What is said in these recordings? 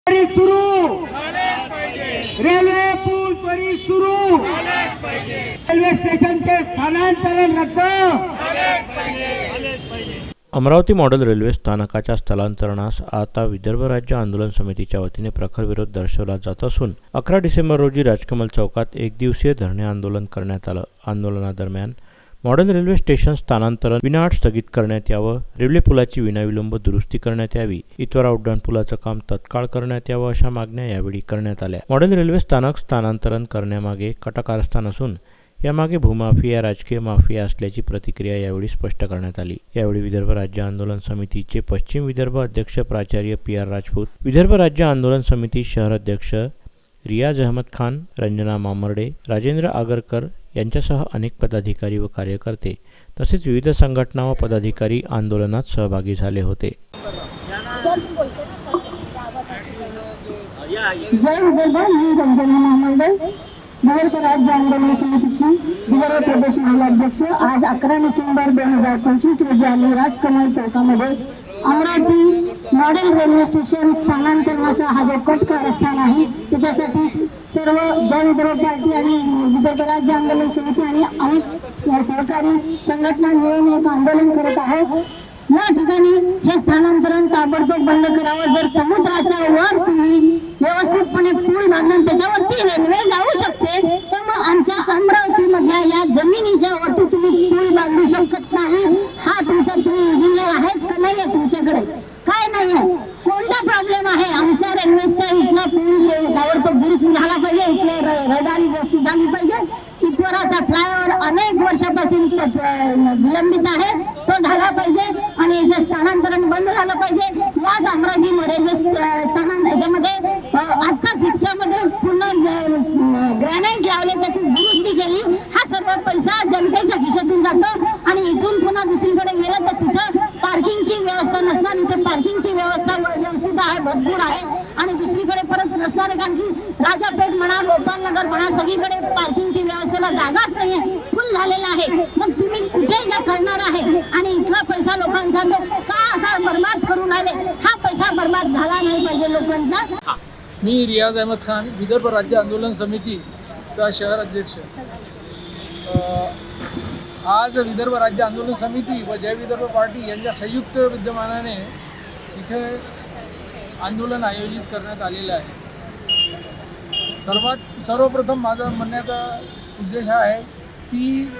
सुरू रेल्वे पूल त्वरित सुरू रेल्वे स्टेशनचे स्थानांतरण रद्द अमरावती मॉडेल रेल्वे स्थानकाच्या स्थलांतरणास आता विदर्भ राज्य आंदोलन समितीच्या वतीने प्रखर विरोध दर्शवला जात असून 11 डिसेंबर रोजी राजकमल चौकात एक दिवसीय धरणे आंदोलन करण्यात आलं। आंदोलनादरम्यान मॉडेल रेल्वे स्टेशन स्थानांतरण विनाअट स्थगित करण्यात यावं, रेल्वे पुलाची विनाविलंब दुरुस्ती करण्यात यावी, इतवारा उड्डाण पुलाचं काम तत्काळ करण्यात यावं अशा मागण्या यावेळी करण्यात आल्या। मॉडेल रेल्वे स्थानक स्थानांतरण करण्यामागे कटा कारस्थान असून यामागे भूमाफिया राजकीय माफिया असल्याची प्रतिक्रिया यावेळी स्पष्ट करण्यात आली। यावेळी विदर्भ राज्य आंदोलन समितीचे पश्चिम विदर्भ अध्यक्ष प्राचार्य PR राजपूत, विदर्भ राज्य आंदोलन समिती शहर अध्यक्ष रियाज अहमद खान, रंजना मामर्डे, राजेंद्र आगरकर यांच्यासह अनेक पदाधिकारी व कार्यकर्ते तसेच विविध संघटना व पदाधिकारी आंदोलनात सहभागी झाले होते। जय विदर्भ, मी रंजना मामर्डे, विदर्भ राज्य आंदोलन समितीची विदर्भ प्रदेश महिला अध्यक्ष। आज 11 डिसेंबर 2025 रोजी आम्ही राजकमल चौकामध्ये अमरावती मॉडेल रेल्वे स्टेशन स्थानांतरणाचा हा जो कट कारस्थान आहे त्याच्यासाठी सर्व जय विदर्भ पार्टी आणि विदर्भ राज्य आंदोलन समिती आणि अनेक सहकारी संघटना मिळून एक आंदोलन करत आहोत। या ठिकाणी हे स्थानांतरण ताबडतोब बंद करावं। जर समुद्राच्या वर तुम्ही व्यवस्थितपणे पूल बांधून त्याच्यावरती रेल्वे जाऊ शकते तर मग आमच्या अमरावतीमधल्या या जमिनीच्या वरती तुम्ही पूल बांधू शकत नाही। हा तुमचा तुम्ही इंजिनियर आहेत का नाही आहे, तुमच्याकडे काय नाही आहे, कोणता प्रॉब्लेम आहे? आमच्या रेल्वेचा इथला पूल ताबडतोब दुरुस्त झाला पाहिजे, इथले रहदारी व्यवस्थित झाली पाहिजे। इतवाराचा फ्लायओव्हर अनेक वर्षापासून विलंबित आहे, तो झाला पाहिजे आणि याचं स्थानांतरण बंद झालं पाहिजे। याच अमरावती रेल्वे स्थानक याच्यामध्ये आत्ताच इतक्यामध्ये पूर्ण ग्रॅनाइट लावले, त्याची दुरुस्ती केली। हा सर्व पैसा जनतेच्या खिशातून जातो आणि इथून पुन्हा दुसरीकडे गेलं तर तिथं पार्किंगची व्यवस्था नसणार, इथे पार्किंगची व्यवस्था व्यवस्थित आहे, भरपूर आहे आणि दुसरीकडे परत नसणार आहे, कारण की राजापेठ म्हणा, गोपालनगर म्हणा, सगळीकडे पार्किंगची व्यवस्थेला जागाच नाही आहे, फुल झालेला आहे। मग तुम्ही कुठे करणार आहे आणि इथला पैसा लोकांचा तो का असा बर्बाद करून आले? हा पैसा बर्बाद झाला नाही पाहिजे लोकांचा। मी रियाज अहमद खान, विदर्भ राज्य आंदोलन समितीचा शहर अध्यक्ष। आज विदर्भ राज्य आंदोलन समिती व जय विदर्भ पार्टी यांच्या संयुक्त विद्यमानाने इथे आंदोलन आयोजित करण्यात आलेलं आहे। सर्वप्रथम माझा म्हणण्याचा उद्देश हा आहे की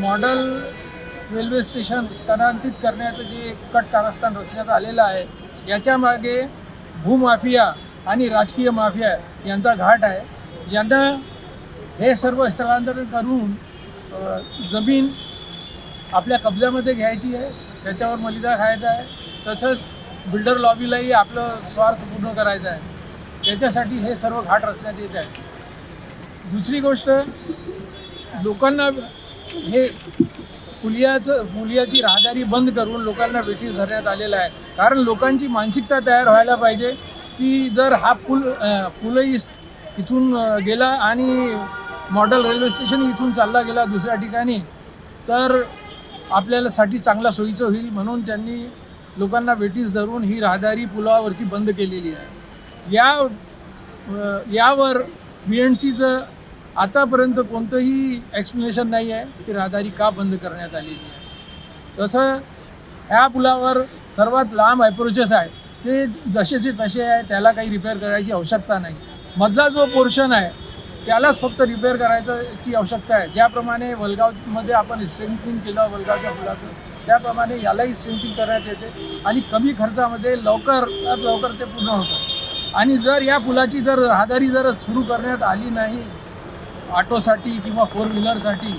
मॉडेल रेल्वे स्टेशन स्थानांतरित करण्याचं जे कट कारस्थान रचण्यात आलेलं आहे याच्यामागे भूमाफिया आणि राजकीय माफिया यांचा घाट आहे। यांना हे सर्व स्थलांतरण करून जमीन आपल्या कब्जामध्ये घ्यायची आहे, त्याच्यावर मलिदा खायचा आहे, तसंच बिल्डर लॉबीलाही आपलं स्वार्थ पूर्ण करायचा आहे। त्याच्यासाठी हे सर्व घाट रचण्यात येत आहे। दुसरी गोष्ट, लोकांना हे पुलियाची राहदारी बंद करून लोकांना वेठीस धरण्यात आलेलं आहे। कारण लोकांची मानसिकता तयार व्हायला पाहिजे की जर हा पूलही इथून गेला आणि मॉडेल रेल्वे स्टेशन इथून चालला गेला दुसऱ्या ठिकाणी तर आपल्याला साठी चांगला सोयीचं होईल, म्हणून त्यांनी लोकांना वेठीस धरून ही राहदारी पुलावरची बंद केलेली आहे। यावर BNCचं आतापर्यंत कोणतंही एक्सप्लेनेशन नाही आहे की राहदारी का बंद करण्यात आलेली आहे। तसं ह्या पुलावर सर्वात लांब अप्रोचेस आहे, ते जसेचे तसे आहे, त्याला काही रिपेअर करायची आवश्यकता नाही। मधला जो पोर्शन आहे त्यालाच फक्त रिपेअर करायची आवश्यकता आहे। ज्याप्रमाणे वलगावमध्ये आपण स्ट्रेंथिंग केलं वलगावच्या पुलाचं, त्याप्रमाणे यालाही स्ट्रेंथिंग करण्यात येते आणि कमी खर्चामध्ये लवकर ते पूर्ण होतं। आणि जर या पुलाची राहदारी सुरू करण्यात आली नाही ऑटोसाठी किंवा 4 व्हीलरसाठी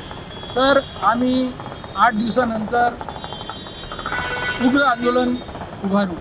तर आम्ही 8 दिवसानंतर उग्र आंदोलन उभारू।